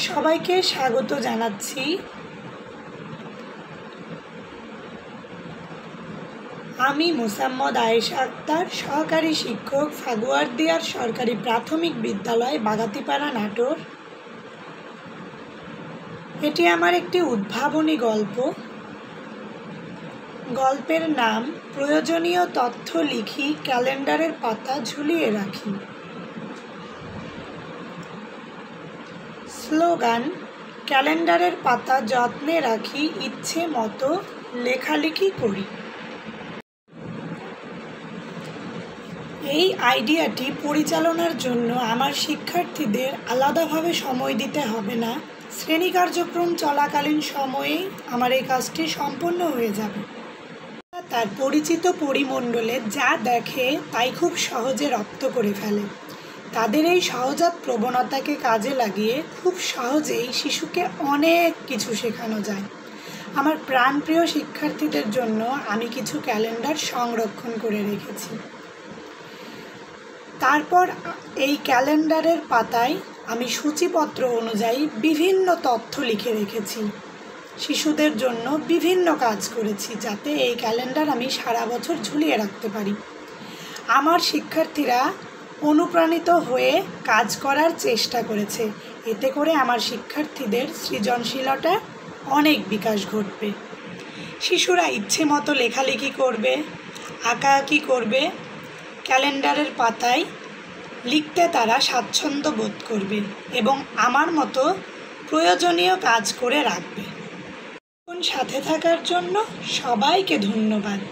সবাইকে স্বাগত জানাচ্ছি। আমি মোসাম্মদ আয়েশা আক্তার, সহকারী শিক্ষক, ফাগুয়ারদিয়ার সরকারি প্রাথমিক বিদ্যালয়, বাগাতিপাড়া, নাটোর। এটি আমার একটি উদ্ভাবনী গল্প। গল্পের নাম প্রয়োজনীয় তথ্য লিখি, ক্যালেন্ডারের পাতা ঝুলিয়ে রাখি। স্লোগান: ক্যালেন্ডারের পাতা যত্নে রাখি, ইচ্ছে মতো লেখালেখি করি। এই আইডিয়াটি পরিচালনার জন্য আমার শিক্ষার্থীদের আলাদাভাবে সময় দিতে হবে না। শ্রেণী কার্যক্রম চলাকালীন সময়েই আমার এই কাজটি সম্পন্ন হয়ে যাবে। তার পরিচিত পরিমণ্ডলে যা দেখে তাই খুব সহজে রপ্ত করে ফেলে। তাদের এই সহজাত প্রবণতাকে কাজে লাগিয়ে খুব সহজেই শিশুকে অনেক কিছু শেখানো যায়। আমার প্রাণপ্রিয় শিক্ষার্থীদের জন্য আমি কিছু ক্যালেন্ডার সংরক্ষণ করে রেখেছি। তারপর এই ক্যালেন্ডারের পাতায় আমি সূচিপত্র অনুযায়ী বিভিন্ন তথ্য লিখে রেখেছি। শিশুদের জন্য বিভিন্ন কাজ করেছি যাতে এই ক্যালেন্ডার আমি সারা বছর ঝুলিয়ে রাখতে পারি। আমার শিক্ষার্থীরা অনুপ্রাণিত হয়ে কাজ করার চেষ্টা করেছে। এতে করে আমার শিক্ষার্থীদের সৃজনশীলতা অনেক বিকাশ ঘটবে। শিশুরা ইচ্ছে মতো লেখালেখি করবে, আঁকাআঁকি করবে। ক্যালেন্ডারের পাতায় লিখতে তারা স্বাচ্ছন্দ্য বোধ করবে এবং আমার মতো প্রয়োজনীয় কাজ করে রাখবে। সাথে থাকার জন্য সবাইকে ধন্যবাদ।